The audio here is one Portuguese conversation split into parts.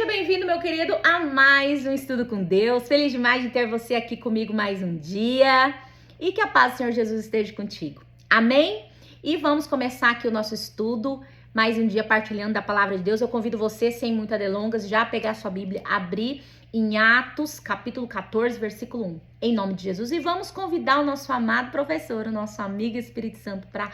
Seja bem-vindo, meu querido, a mais um Estudo com Deus. Feliz demais de ter você aqui comigo mais um dia. E que a paz do Senhor Jesus esteja contigo. Amém? E vamos começar aqui o nosso estudo, mais um dia partilhando da palavra de Deus. Eu convido você, sem muitas delongas, já a pegar sua Bíblia, abrir em Atos, capítulo 14, versículo 1. Em nome de Jesus. E vamos convidar o nosso amado professor, o nosso amigo Espírito Santo, para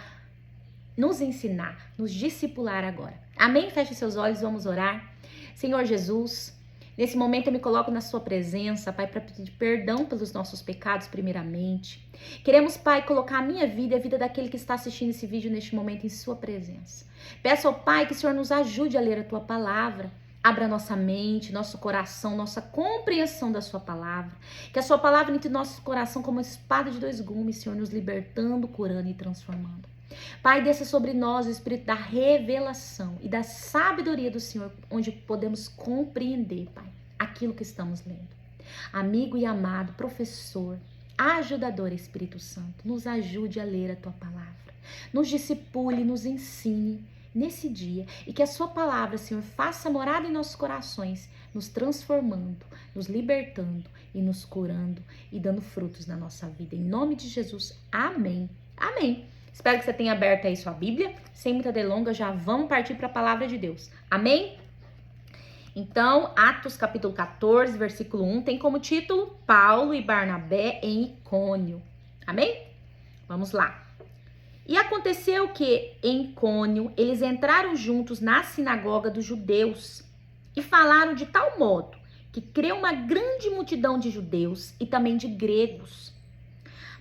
nos ensinar, nos discipular agora. Amém? Feche seus olhos, vamos orar. Senhor Jesus, nesse momento eu me coloco na sua presença, Pai, para pedir perdão pelos nossos pecados primeiramente. Queremos, Pai, colocar a minha vida e a vida daquele que está assistindo esse vídeo neste momento em sua presença. Peço ao Pai que o Senhor nos ajude a ler a tua palavra. Abra nossa mente, nosso coração, nossa compreensão da sua palavra. Que a sua palavra entre nosso coração como uma espada de dois gumes, Senhor, nos libertando, curando e transformando. Pai, desça sobre nós o Espírito da revelação e da sabedoria do Senhor, onde podemos compreender, Pai, aquilo que estamos lendo. Amigo e amado, professor, ajudador Espírito Santo, nos ajude a ler a tua palavra. Nos discipule, nos ensine nesse dia e que a sua palavra, Senhor, faça morada em nossos corações, nos transformando, nos libertando e nos curando e dando frutos na nossa vida. Em nome de Jesus, amém. Amém. Espero que você tenha aberto aí sua Bíblia. Sem muita delonga, já vamos partir para a palavra de Deus. Amém? Então, Atos capítulo 14, versículo 1, tem como título Paulo e Barnabé em Icônio. Amém? Vamos lá. E aconteceu que em Icônio eles entraram juntos na sinagoga dos judeus e falaram de tal modo que creu uma grande multidão de judeus e também de gregos.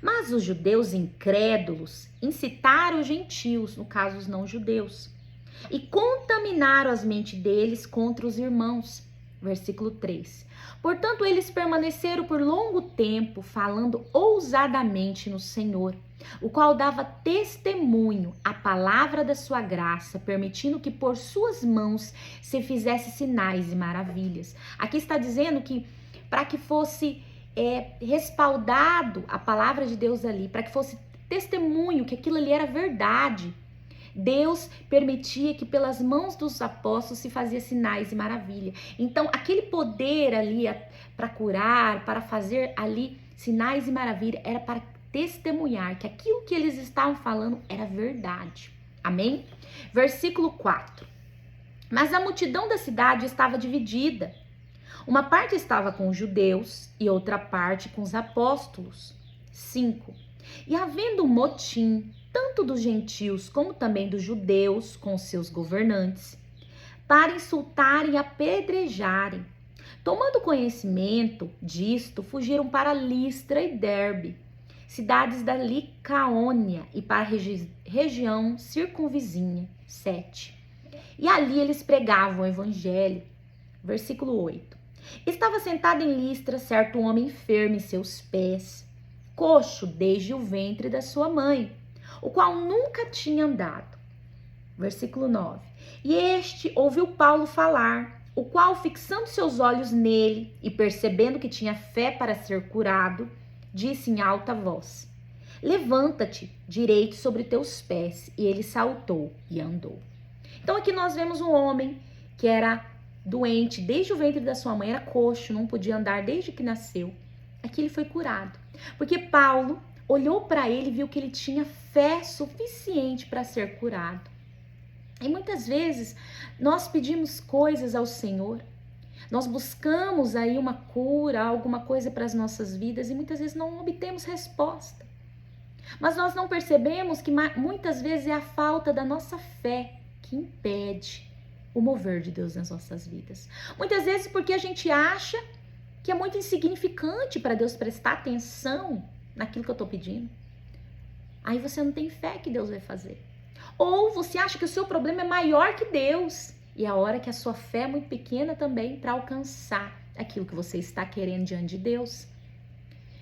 Mas os judeus incrédulos incitaram os gentios, no caso os não-judeus, e contaminaram as mentes deles contra os irmãos. Versículo 3. Portanto, eles permaneceram por longo tempo falando ousadamente no Senhor, o qual dava testemunho à palavra da sua graça, permitindo que por suas mãos se fizesse sinais e maravilhas. Aqui está dizendo que para que fosse respaldado a palavra de Deus ali, para que fosse testemunho que aquilo ali era verdade, Deus permitia que pelas mãos dos apóstolos se fazia sinais e maravilha. Então, aquele poder ali para curar, para fazer ali sinais e maravilha, era para testemunhar que aquilo que eles estavam falando era verdade. Amém? Versículo 4. Mas a multidão da cidade estava dividida. Uma parte estava com os judeus e outra parte com os apóstolos. 5. E havendo um motim, tanto dos gentios como também dos judeus com seus governantes, para insultarem e apedrejarem. Tomando conhecimento disto, fugiram para Listra e Derbe, cidades da Licaônia, e para a região circunvizinha. 7. E ali eles pregavam o evangelho. Versículo 8. Estava sentado em Listra certo homem enfermo em seus pés, coxo desde o ventre da sua mãe, o qual nunca tinha andado. Versículo 9. E este ouviu Paulo falar, o qual, fixando seus olhos nele e percebendo que tinha fé para ser curado, disse em alta voz: Levanta-te direito sobre teus pés. E ele saltou e andou. Então aqui nós vemos um homem que era doente desde o ventre da sua mãe, era coxo, não podia andar desde que nasceu. Aqui ele foi curado, porque Paulo olhou para ele e viu que ele tinha fé suficiente para ser curado. E muitas vezes nós pedimos coisas ao Senhor, nós buscamos aí uma cura, alguma coisa para as nossas vidas e muitas vezes não obtemos resposta. Mas nós não percebemos que muitas vezes é a falta da nossa fé que impede o mover de Deus nas nossas vidas. Muitas vezes porque a gente acha que é muito insignificante para Deus prestar atenção naquilo que eu estou pedindo. Aí você não tem fé que Deus vai fazer. Ou você acha que o seu problema é maior que Deus. E é a hora que a sua fé é muito pequena também para alcançar aquilo que você está querendo diante de Deus.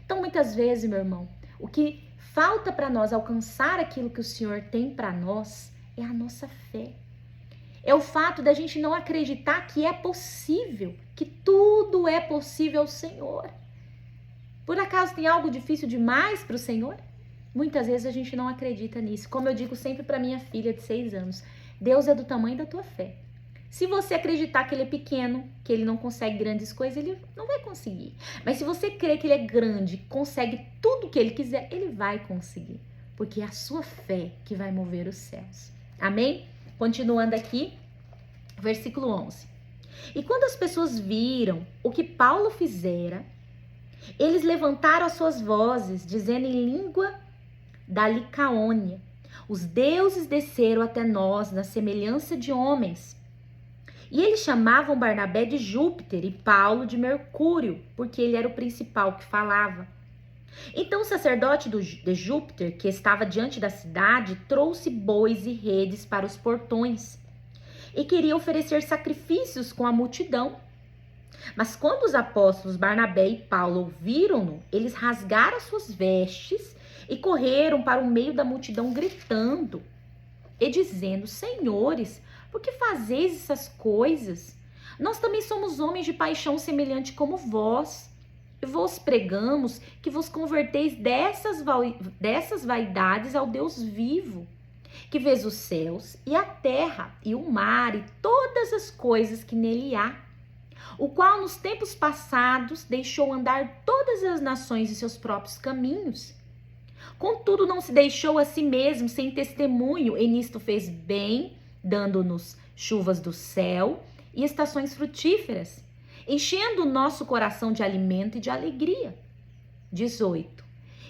Então, muitas vezes, meu irmão, o que falta para nós alcançar aquilo que o Senhor tem para nós é a nossa fé. É o fato da gente não acreditar que é possível, que tudo é possível ao Senhor. Por acaso tem algo difícil demais para o Senhor? Muitas vezes a gente não acredita nisso. Como eu digo sempre para minha filha de 6 anos, Deus é do tamanho da tua fé. Se você acreditar que ele é pequeno, que ele não consegue grandes coisas, ele não vai conseguir. Mas se você crer que ele é grande, consegue tudo que ele quiser, ele vai conseguir. Porque é a sua fé que vai mover os céus. Amém? Continuando aqui, versículo 11. E quando as pessoas viram o que Paulo fizera, eles levantaram as suas vozes, dizendo em língua da Licaônia: os deuses desceram até nós na semelhança de homens. E eles chamavam Barnabé de Júpiter e Paulo de Mercúrio, porque ele era o principal que falava. Então o sacerdote de Júpiter, que estava diante da cidade, trouxe bois e redes para os portões e queria oferecer sacrifícios com a multidão. Mas quando os apóstolos Barnabé e Paulo ouviram-no, eles rasgaram suas vestes e correram para o meio da multidão gritando e dizendo: senhores, por que fazeis essas coisas? Nós também somos homens de paixão semelhante como vós. E vos pregamos que vos converteis dessas vaidades ao Deus vivo, que fez os céus e a terra e o mar e todas as coisas que nele há, o qual nos tempos passados deixou andar todas as nações em seus próprios caminhos. Contudo, não se deixou a si mesmo sem testemunho, e nisto fez bem, dando-nos chuvas do céu e estações frutíferas, enchendo o nosso coração de alimento e de alegria. 18.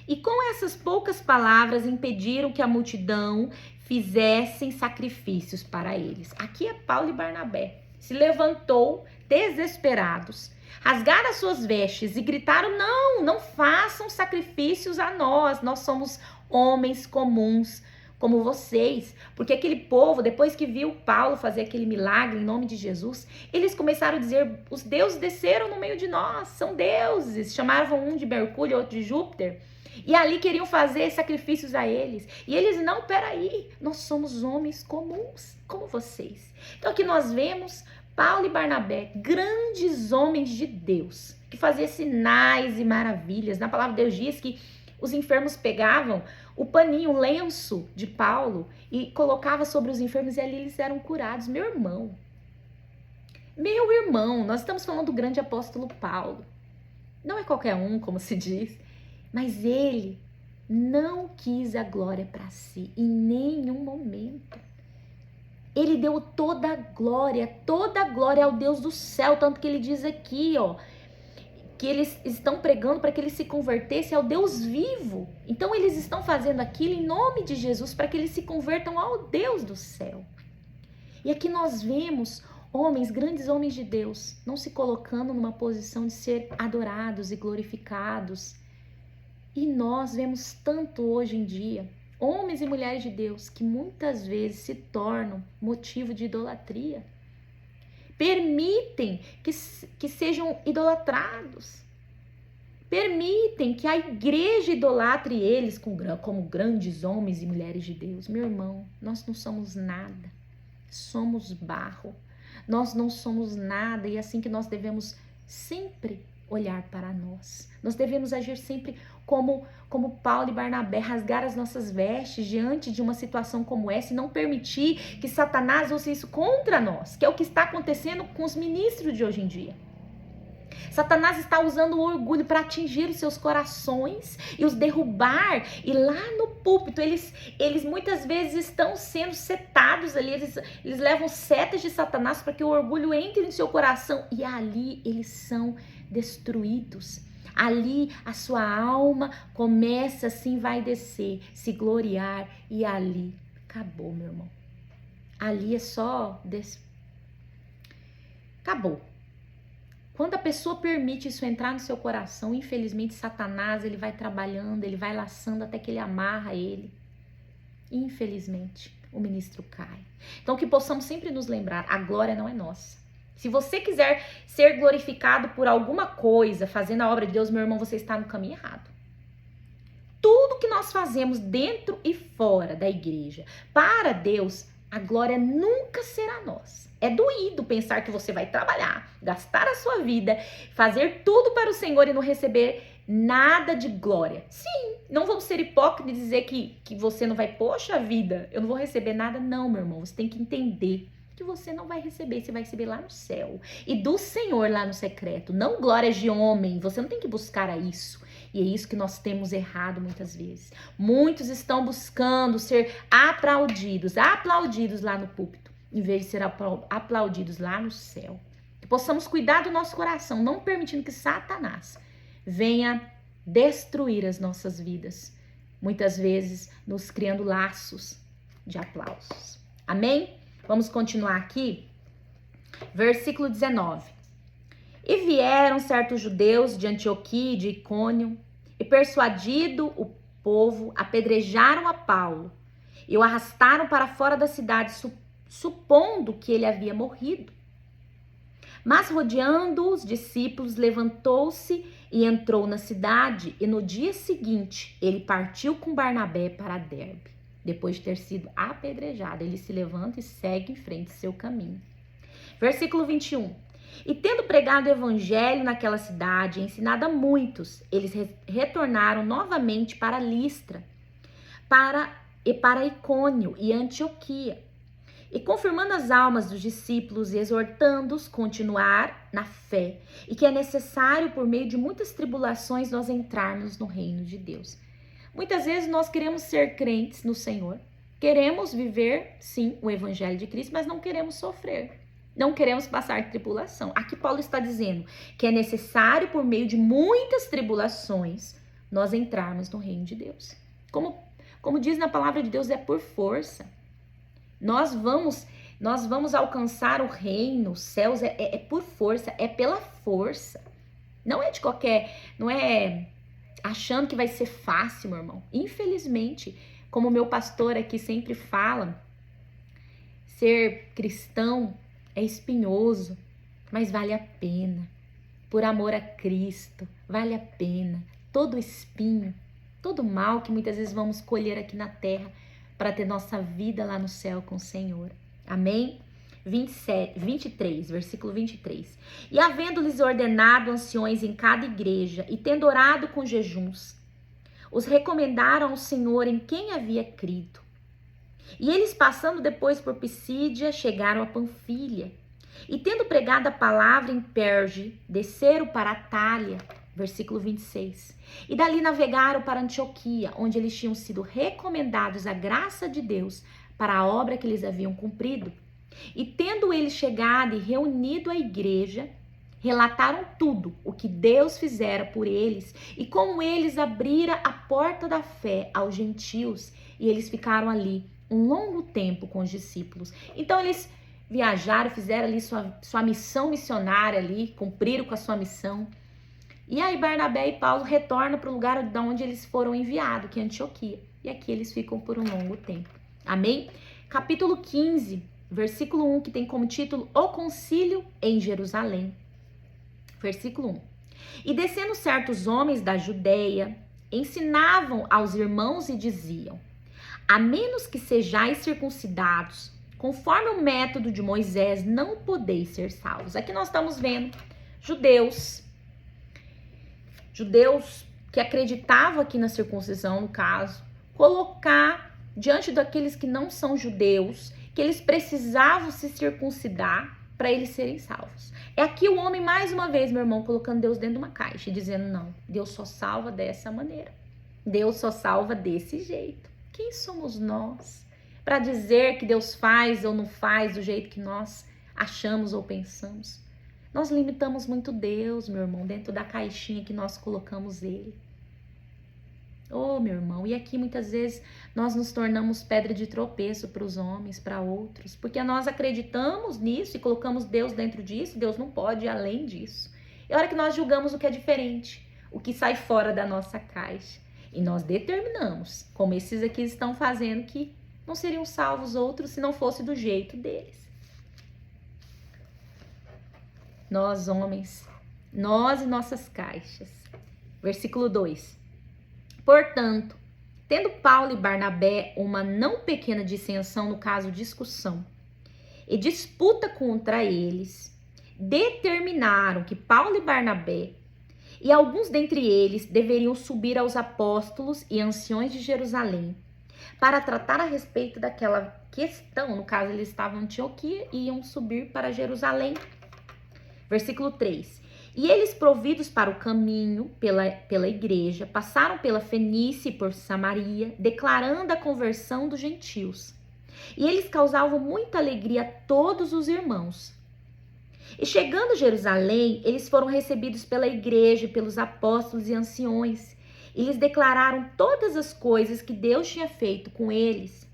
E com essas poucas palavras impediram que a multidão fizessem sacrifícios para eles. Aqui é Paulo e Barnabé. Se levantou desesperados, rasgaram as suas vestes e gritaram: não façam sacrifícios a nós somos homens comuns como vocês. Porque aquele povo, depois que viu Paulo fazer aquele milagre em nome de Jesus, eles começaram a dizer: os deuses desceram no meio de nós, são deuses. Chamavam um de Mercúrio, outro de Júpiter, e ali queriam fazer sacrifícios a eles. E eles: não, peraí, nós somos homens comuns como vocês. Então aqui nós vemos Paulo e Barnabé, grandes homens de Deus, que faziam sinais e maravilhas. Na palavra de Deus diz que os enfermos pegavam o paninho, o lenço de Paulo e colocava sobre os enfermos e ali eles eram curados. Meu irmão, nós estamos falando do grande apóstolo Paulo. Não é qualquer um, como se diz, mas ele não quis a glória para si em nenhum momento. Ele deu toda a glória ao Deus do céu, tanto que ele diz aqui, que eles estão pregando para que eles se convertessem ao Deus vivo. Então eles estão fazendo aquilo em nome de Jesus para que eles se convertam ao Deus do céu. E aqui nós vemos homens, grandes homens de Deus, não se colocando numa posição de ser adorados e glorificados. E nós vemos tanto hoje em dia homens e mulheres de Deus que muitas vezes se tornam motivo de idolatria. Permitem que sejam idolatrados. Permitem que a igreja idolatre eles como grandes homens e mulheres de Deus. Meu irmão, nós não somos nada. Somos barro. Nós não somos nada, e é assim que nós devemos sempre olhar para nós. Nós devemos agir sempre como Paulo e Barnabé, rasgar as nossas vestes diante de uma situação como essa e não permitir que Satanás use isso contra nós, que é o que está acontecendo com os ministros de hoje em dia. Satanás está usando o orgulho para atingir os seus corações e os derrubar. E lá no púlpito, eles muitas vezes estão sendo setados ali. Eles levam setas de Satanás para que o orgulho entre no seu coração. E ali eles são destruídos. Ali a sua alma começa assim, vai descer, se gloriar. E ali acabou, meu irmão. Ali é só... Acabou. Quando a pessoa permite isso entrar no seu coração, infelizmente Satanás, ele vai trabalhando, ele vai laçando até que ele amarra ele. Infelizmente, o ministro cai. Então que possamos sempre nos lembrar, a glória não é nossa. Se você quiser ser glorificado por alguma coisa, fazendo a obra de Deus, meu irmão, você está no caminho errado. Tudo que nós fazemos dentro e fora da igreja, para Deus, a glória nunca será nossa. É doído pensar que você vai trabalhar, gastar a sua vida, fazer tudo para o Senhor e não receber nada de glória. Sim, não vamos ser hipócritas e dizer que você não vai, poxa vida, eu não vou receber nada. Não, meu irmão, você tem que entender que você não vai receber, você vai receber lá no céu. E do Senhor lá no secreto, não glórias de homem, você não tem que buscar a isso. E é isso que nós temos errado muitas vezes. Muitos estão buscando ser aplaudidos lá no púlpito, em vez de ser aplaudidos lá no céu. Que possamos cuidar do nosso coração, não permitindo que Satanás venha destruir as nossas vidas. Muitas vezes nos criando laços de aplausos. Amém? Vamos continuar aqui. Versículo 19. E vieram certos judeus de Antioquia e de Icônio, e persuadido o povo, apedrejaram a Paulo e o arrastaram para fora da cidade, supondo que ele havia morrido. Mas rodeando os discípulos, levantou-se e entrou na cidade, e no dia seguinte ele partiu com Barnabé para Derbe. Depois de ter sido apedrejado, ele se levanta e segue em frente seu caminho. Versículo 21. E tendo pregado o evangelho naquela cidade, ensinado a muitos, eles retornaram novamente para Listra, para Icônio e Antioquia, e confirmando as almas dos discípulos e exortando-os a continuar na fé, e que é necessário, por meio de muitas tribulações, nós entrarmos no reino de Deus. Muitas vezes nós queremos ser crentes no Senhor, queremos viver, sim, o evangelho de Cristo, mas não queremos sofrer. Não queremos passar tribulação. Aqui Paulo está dizendo que é necessário, por meio de muitas tribulações, nós entrarmos no reino de Deus. Como diz na palavra de Deus, é por força. Nós vamos alcançar o reino, os céus, é por força, é pela força. Não é de qualquer, não é achando que vai ser fácil, meu irmão. Infelizmente, como o meu pastor aqui sempre fala, ser cristão é espinhoso, mas vale a pena. Por amor a Cristo, vale a pena. Todo espinho, todo mal que muitas vezes vamos colher aqui na terra para ter nossa vida lá no céu com o Senhor. Amém? 23, versículo 23. E havendo-lhes ordenado anciões em cada igreja, e tendo orado com jejuns, os recomendaram ao Senhor em quem havia crido. E eles, passando depois por Pisídia, chegaram a Panfilha. E tendo pregado a palavra em Perge, desceram para Atália, versículo 26. E dali navegaram para Antioquia, onde eles tinham sido recomendados à graça de Deus para a obra que eles haviam cumprido. E tendo eles chegado e reunido a igreja, relataram tudo o que Deus fizera por eles e como eles abrira a porta da fé aos gentios. E eles ficaram ali um longo tempo com os discípulos. Então eles viajaram, fizeram ali sua missão missionária ali, cumpriram com a sua missão. E aí Barnabé e Paulo retornam para o lugar de onde eles foram enviados, que é Antioquia. E aqui eles ficam por um longo tempo. Amém? Capítulo 15, versículo 1, que tem como título O Concílio em Jerusalém. Versículo 1. E descendo certos homens da Judeia, ensinavam aos irmãos e diziam: a menos que sejais circuncidados, conforme o método de Moisés, não podeis ser salvos. Aqui nós estamos vendo judeus que acreditavam aqui na circuncisão, no caso, colocar diante daqueles que não são judeus, que eles precisavam se circuncidar para eles serem salvos. É aqui o homem, mais uma vez, meu irmão, colocando Deus dentro de uma caixa e dizendo: não, Deus só salva dessa maneira. Deus só salva desse jeito. Quem somos nós para dizer que Deus faz ou não faz do jeito que nós achamos ou pensamos? Nós limitamos muito Deus, meu irmão, dentro da caixinha que nós colocamos Ele. Oh, meu irmão, e aqui muitas vezes nós nos tornamos pedra de tropeço para os homens, para outros, porque nós acreditamos nisso e colocamos Deus dentro disso. Deus não pode ir além disso. É hora que nós julgamos o que é diferente, o que sai fora da nossa caixa. E nós determinamos, como esses aqui estão fazendo, que não seriam salvos outros se não fosse do jeito deles. Nós, homens, nós e nossas caixas. Versículo 2. Portanto, tendo Paulo e Barnabé uma não pequena dissensão, no caso discussão, e disputa contra eles, determinaram que Paulo e Barnabé e alguns dentre eles deveriam subir aos apóstolos e anciões de Jerusalém para tratar a respeito daquela questão. No caso, eles estavam em Antioquia e iam subir para Jerusalém. Versículo 3. E eles, providos para o caminho pela igreja, passaram pela Fenícia e por Samaria, declarando a conversão dos gentios. E eles causavam muita alegria a todos os irmãos. E chegando a Jerusalém, eles foram recebidos pela igreja, pelos apóstolos e anciões. E lhes declararam todas as coisas que Deus tinha feito com eles.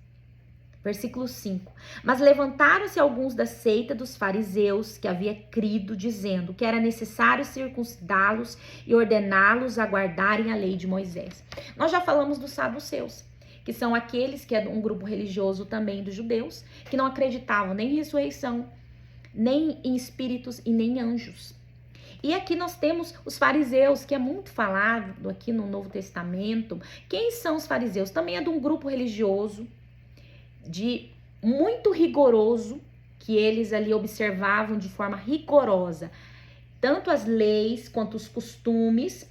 Versículo 5. Mas levantaram-se alguns da seita dos fariseus que havia crido, dizendo que era necessário circuncidá-los e ordená-los a guardarem a lei de Moisés. Nós já falamos dos saduceus, que são aqueles que é um grupo religioso também dos judeus, que não acreditavam nem em ressurreição, nem em espíritos e nem em anjos. E aqui nós temos os fariseus, que é muito falado aqui no Novo Testamento. Quem são os fariseus? Também é de um grupo religioso, muito rigoroso, que eles ali observavam de forma rigorosa, tanto as leis, quanto os costumes,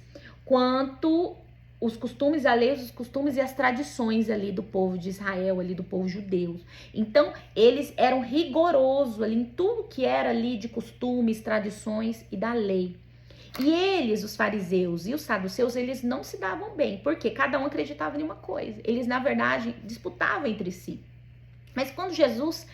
a lei, os costumes e as tradições ali do povo de Israel, ali do povo judeu. Então, eles eram rigorosos ali em tudo que era ali de costumes, tradições e da lei. E eles, os fariseus e os saduceus, eles não se davam bem, porque cada um acreditava em uma coisa. Eles, na verdade, disputavam entre si. Mas quando Jesus,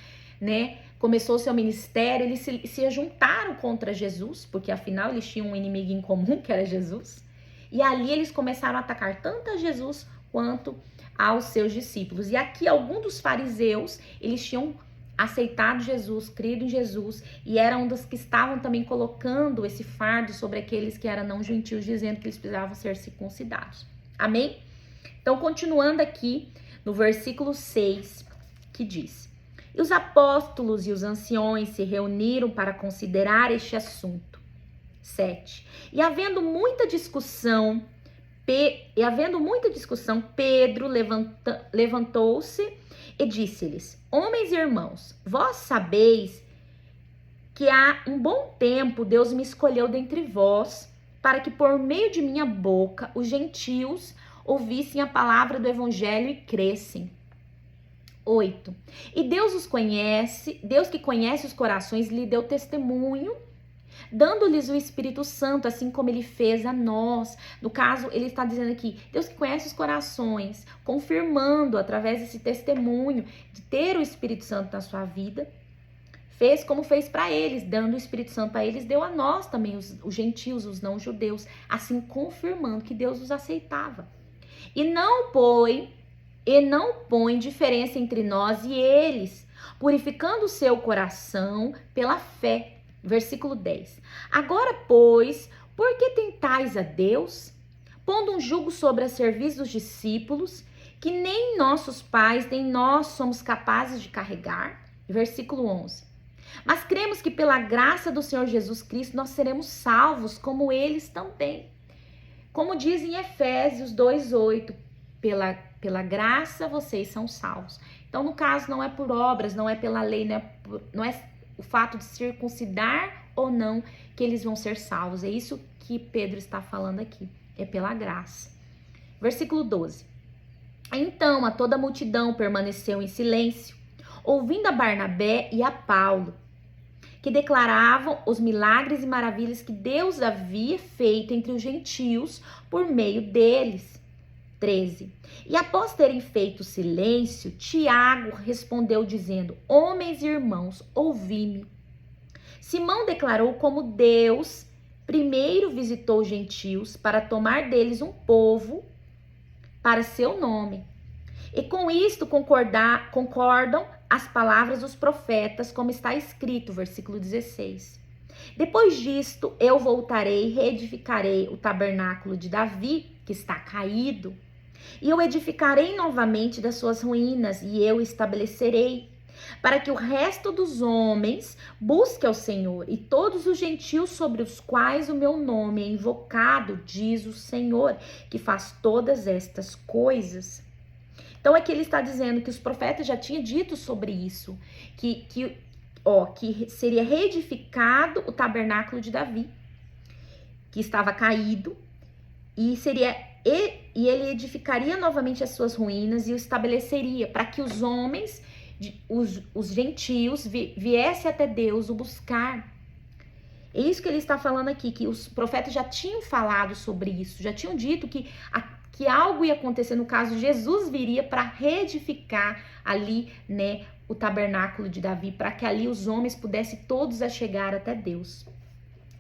começou o seu ministério, eles se juntaram contra Jesus, porque afinal eles tinham um inimigo em comum, que era Jesus. E ali eles começaram a atacar tanto a Jesus quanto aos seus discípulos. E aqui alguns dos fariseus, eles tinham aceitado Jesus, crido em Jesus, e eram um dos que estavam também colocando esse fardo sobre aqueles que eram não gentios, dizendo que eles precisavam ser circuncidados. Amém? Então, continuando aqui no versículo 6, que diz: E os apóstolos e os anciões se reuniram para considerar este assunto. 7. E havendo muita discussão, Pedro levantou-se e disse-lhes: Homens e irmãos, vós sabeis que há um bom tempo Deus me escolheu dentre vós, para que por meio de minha boca os gentios ouvissem a palavra do evangelho e crescem. 8. E Deus os conhece, Deus que conhece os corações, lhe deu testemunho, dando-lhes o Espírito Santo, assim como ele fez a nós. No caso, ele está dizendo aqui, Deus que conhece os corações, confirmando através desse testemunho de ter o Espírito Santo na sua vida, fez como fez para eles, dando o Espírito Santo para eles, deu a nós também, os gentios, os não judeus, assim confirmando que Deus os aceitava. E não põe diferença entre nós e eles, purificando o seu coração pela fé. Versículo 10. Agora, pois, por que tentais a Deus, pondo um jugo sobre a serviço dos discípulos, que nem nossos pais, nem nós somos capazes de carregar? Versículo 11. Mas cremos que pela graça do Senhor Jesus Cristo nós seremos salvos, como eles também. Como diz em Efésios 2:8, pela graça vocês são salvos. Então, no caso, não é por obras, não é pela lei, não é o fato de circuncidar ou não que eles vão ser salvos. É isso que Pedro está falando aqui. É pela graça. Versículo 12. Então a toda a multidão permaneceu em silêncio, ouvindo a Barnabé e a Paulo, que declaravam os milagres e maravilhas que Deus havia feito entre os gentios por meio deles. 13. E após terem feito silêncio, Tiago respondeu dizendo: Homens e irmãos, ouvi-me. Simão declarou como Deus primeiro visitou os gentios para tomar deles um povo para seu nome. E com isto concordam as palavras dos profetas, como está escrito, versículo 16. Depois disto, eu voltarei e reedificarei o tabernáculo de Davi, que está caído. E eu edificarei novamente das suas ruínas, e eu estabelecerei, para que o resto dos homens busque ao Senhor, e todos os gentios sobre os quais o meu nome é invocado, diz o Senhor, que faz todas estas coisas. Então aqui ele está dizendo que os profetas já tinham dito sobre isso, que seria reedificado o tabernáculo de Davi, que estava caído, e seria e ele edificaria novamente as suas ruínas e o estabeleceria para que os homens, os gentios, viessem até Deus o buscar. É isso que ele está falando aqui, que os profetas já tinham falado sobre isso, já tinham dito que algo ia acontecer, no caso, Jesus viria para reedificar ali, né, o tabernáculo de Davi, para que ali os homens pudessem todos chegar até Deus.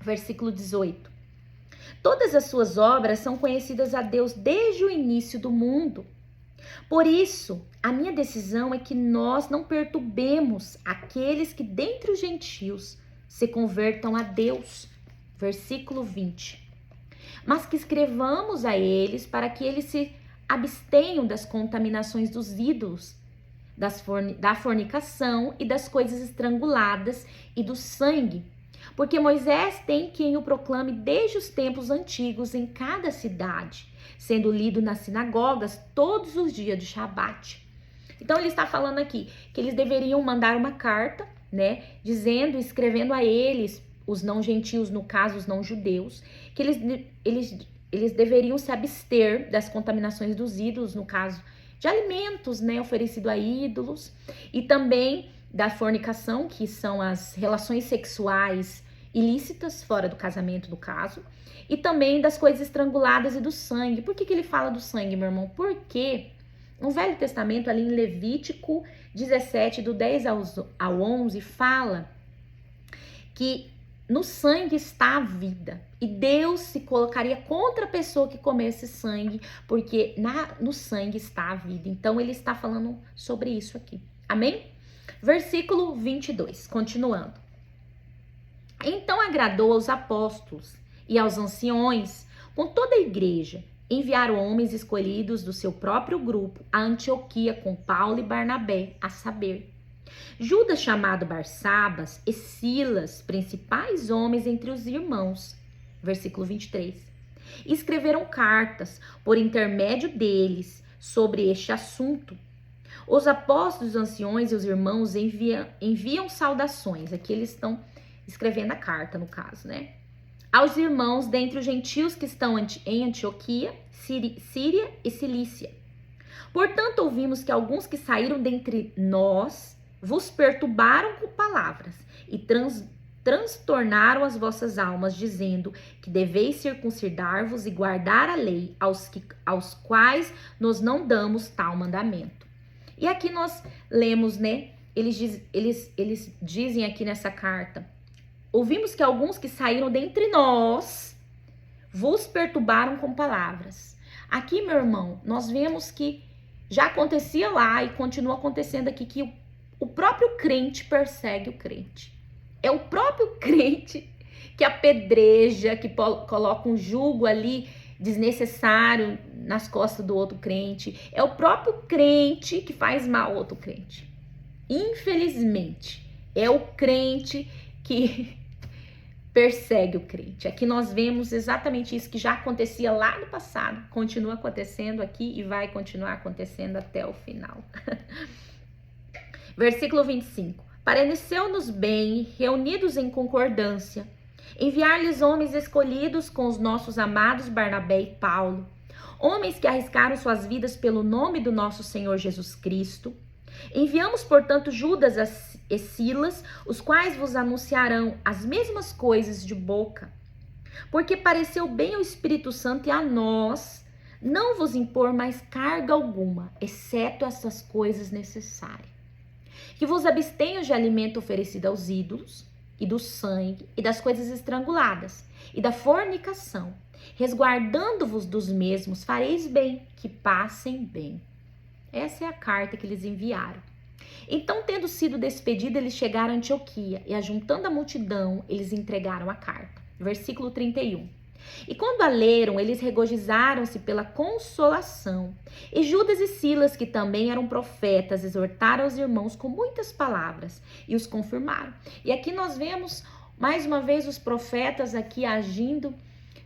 Versículo 18. Todas as suas obras são conhecidas a Deus desde o início do mundo. Por isso, a minha decisão é que nós não perturbemos aqueles que dentre os gentios se convertam a Deus. Versículo 20. Mas que escrevamos a eles para que eles se abstenham das contaminações dos ídolos, da fornicação e das coisas estranguladas e do sangue. Porque Moisés tem quem o proclame desde os tempos antigos em cada cidade, sendo lido nas sinagogas todos os dias de Shabat. Então ele está falando aqui que eles deveriam mandar uma carta, né, escrevendo a eles, os não gentios, no caso os não judeus, que eles deveriam se abster das contaminações dos ídolos, no caso de alimentos, né, oferecido a ídolos, e também da fornicação, que são as relações sexuais ilícitas fora do casamento, no caso, e também das coisas estranguladas e do sangue. Por que ele fala do sangue, meu irmão? Porque no Velho Testamento, ali em Levítico 17, do 10 ao 11, fala que no sangue está a vida, e Deus se colocaria contra a pessoa que comesse sangue, porque no sangue está a vida. Então ele está falando sobre isso aqui, amém? Versículo 22, continuando. Então agradou aos apóstolos e aos anciões, com toda a igreja, enviaram homens escolhidos do seu próprio grupo a Antioquia com Paulo e Barnabé, a saber, Judas chamado Barsabas e Silas, principais homens entre os irmãos. Versículo 23. Escreveram cartas por intermédio deles sobre este assunto. Os apóstolos, os anciões e os irmãos enviam saudações. Aqui eles estão escrevendo a carta, no caso, né? Aos irmãos dentre os gentios que estão em Antioquia, Síria e Cilícia. Portanto, ouvimos que alguns que saíram dentre nós vos perturbaram com palavras e transtornaram as vossas almas, dizendo que deveis circuncidar-vos e guardar a lei, aos quais nós não damos tal mandamento. E aqui nós lemos, né? Eles dizem aqui nessa carta: ouvimos que alguns que saíram dentre nós vos perturbaram com palavras. Aqui, meu irmão, nós vemos que já acontecia lá e continua acontecendo aqui, que o próprio crente persegue o crente. É o próprio crente que apedreja, que coloca um jugo ali desnecessário nas costas do outro crente. É o próprio crente que faz mal ao outro crente. Infelizmente, é o crente que persegue o crente. Aqui nós vemos exatamente isso que já acontecia lá no passado, continua acontecendo aqui e vai continuar acontecendo até o final. Versículo 25. Pareceu-nos bem, reunidos em concordância, enviar-lhes homens escolhidos com os nossos amados Barnabé e Paulo, homens que arriscaram suas vidas pelo nome do nosso Senhor Jesus Cristo. Enviamos, portanto, Judas e Silas, os quais vos anunciarão as mesmas coisas de boca, porque pareceu bem ao Espírito Santo e a nós não vos impor mais carga alguma, exceto essas coisas necessárias. Que vos abstenham de alimento oferecido aos ídolos, e do sangue, e das coisas estranguladas, e da fornicação. Resguardando-vos dos mesmos, fareis bem, que passem bem. Essa é a carta que eles enviaram. Então, tendo sido despedidos, eles chegaram a Antioquia, e ajuntando a multidão, eles entregaram a carta. Versículo 31. E quando a leram, eles regozijaram-se pela consolação. E Judas e Silas, que também eram profetas, exortaram os irmãos com muitas palavras e os confirmaram. E aqui nós vemos, mais uma vez, os profetas aqui agindo,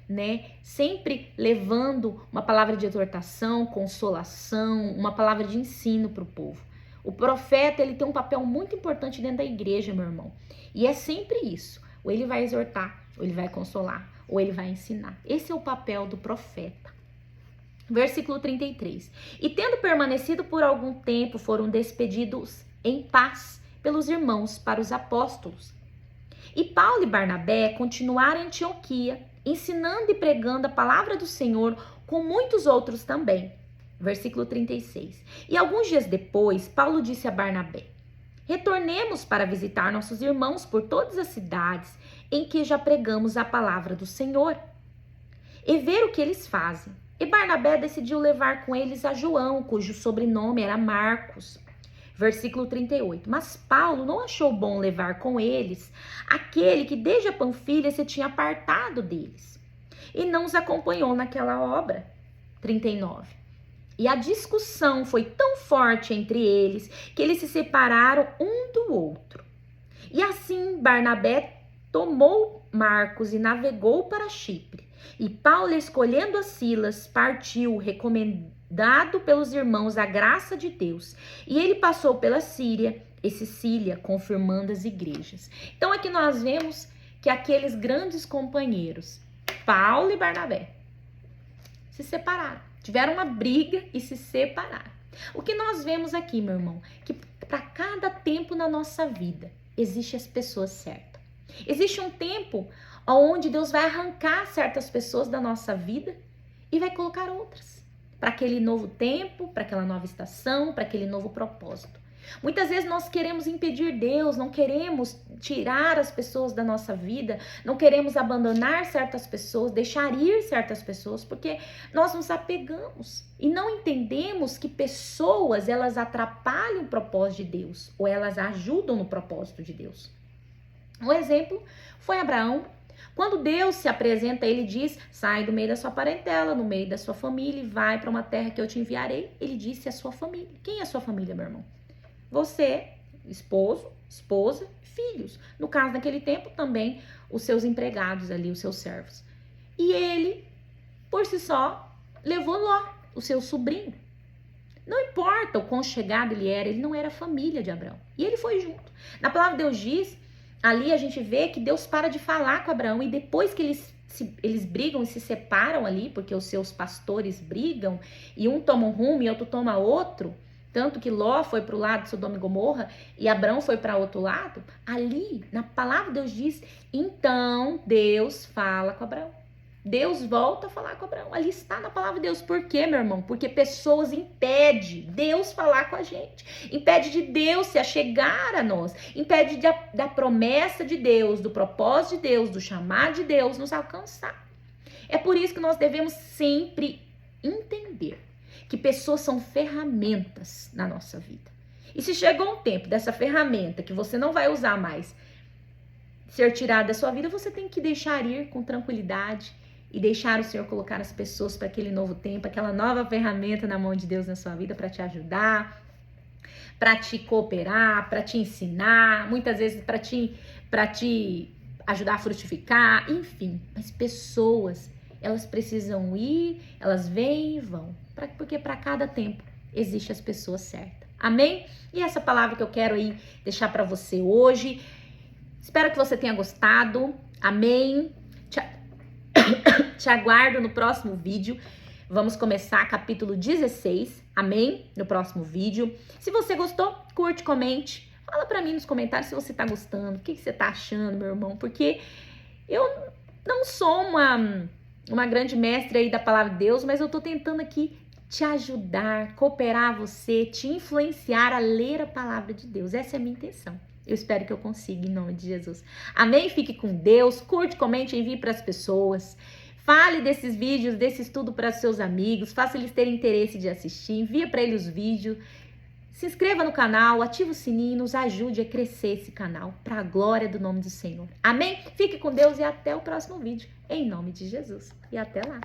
né? Sempre levando uma palavra de exortação, consolação, uma palavra de ensino para o povo. O profeta, ele tem um papel muito importante dentro da igreja, meu irmão. E é sempre isso. Ou ele vai exortar, ou ele vai consolar, ou ele vai ensinar. Esse é o papel do profeta. Versículo 33. E tendo permanecido por algum tempo, foram despedidos em paz pelos irmãos para os apóstolos. E Paulo e Barnabé continuaram em Antioquia, ensinando e pregando a palavra do Senhor com muitos outros também. Versículo 36. E alguns dias depois, Paulo disse a Barnabé: retornemos para visitar nossos irmãos por todas as cidades em que já pregamos a palavra do Senhor e ver o que eles fazem. E Barnabé decidiu levar com eles a João, cujo sobrenome era Marcos. Versículo 38. Mas Paulo não achou bom levar com eles aquele que desde a Panfilha se tinha apartado deles e não os acompanhou naquela obra. 39. E a discussão foi tão forte entre eles que eles se separaram um do outro. E assim Barnabé tomou Marcos e navegou para Chipre. E Paulo, escolhendo a Silas, partiu, recomendado pelos irmãos a graça de Deus. E ele passou pela Síria e Sicília, confirmando as igrejas. Então aqui nós vemos que aqueles grandes companheiros, Paulo e Barnabé, se separaram. Tiveram uma briga e se separaram. O que nós vemos aqui, meu irmão, que para cada tempo na nossa vida, existe as pessoas certas. Existe um tempo onde Deus vai arrancar certas pessoas da nossa vida e vai colocar outras para aquele novo tempo, para aquela nova estação, para aquele novo propósito. Muitas vezes nós queremos impedir Deus, não queremos tirar as pessoas da nossa vida, não queremos abandonar certas pessoas, deixar ir certas pessoas, porque nós nos apegamos e não entendemos que pessoas, elas atrapalham o propósito de Deus ou elas ajudam no propósito de Deus. Um exemplo foi Abraão. Quando Deus se apresenta, ele diz: sai do meio da sua parentela, no meio da sua família e vai para uma terra que eu te enviarei. Ele disse a sua família. Quem é a sua família, meu irmão? Você, esposo, esposa, filhos. No caso, naquele tempo, também os seus empregados ali, os seus servos. E ele, por si só, levou Ló, o seu sobrinho. Não importa o quão chegado ele era, ele não era família de Abraão. E ele foi junto. Na palavra de Deus diz, ali a gente vê que Deus para de falar com Abraão e depois que eles brigam e se separam ali, porque os seus pastores brigam e um toma um rumo e outro toma outro, tanto que Ló foi para o lado de Sodoma e Gomorra e Abraão foi para outro lado, ali na palavra de Deus diz, então Deus fala com Abraão. Deus volta a falar com Abraão. Ali está na palavra de Deus. Por quê, meu irmão? Porque pessoas impedem Deus falar com a gente. Impede de Deus se achegar a nós. Impede da promessa de Deus, do propósito de Deus, do chamado de Deus nos alcançar. É por isso que nós devemos sempre entender que pessoas são ferramentas na nossa vida. E se chegou um tempo dessa ferramenta que você não vai usar mais ser tirada da sua vida, você tem que deixar ir com tranquilidade e deixar o Senhor colocar as pessoas para aquele novo tempo, aquela nova ferramenta na mão de Deus na sua vida para te ajudar, para te cooperar, para te ensinar, muitas vezes para te ajudar a frutificar, enfim. Mas pessoas, elas precisam ir, elas vêm e vão, porque para cada tempo existe as pessoas certas. Amém? E essa palavra que eu quero aí deixar para você hoje. Espero que você tenha gostado. Amém? Te aguardo no próximo vídeo. Vamos começar capítulo 16. Amém? No próximo vídeo. Se você gostou, curte, comente. Fala pra mim nos comentários se você tá gostando. O que você tá achando, meu irmão? Porque eu não sou uma grande mestre aí da palavra de Deus, mas eu tô tentando aqui te ajudar, cooperar você, te influenciar a ler a palavra de Deus. Essa é a minha intenção. Eu espero que eu consiga, em nome de Jesus. Amém? Fique com Deus. Curte, comente, envie para as pessoas. Fale desses vídeos, desse estudo para seus amigos. Faça eles terem interesse de assistir. Envia para eles os vídeos. Se inscreva no canal, ative o sininho, nos ajude a crescer esse canal para a glória do nome do Senhor. Amém? Fique com Deus e até o próximo vídeo. Em nome de Jesus. E até lá.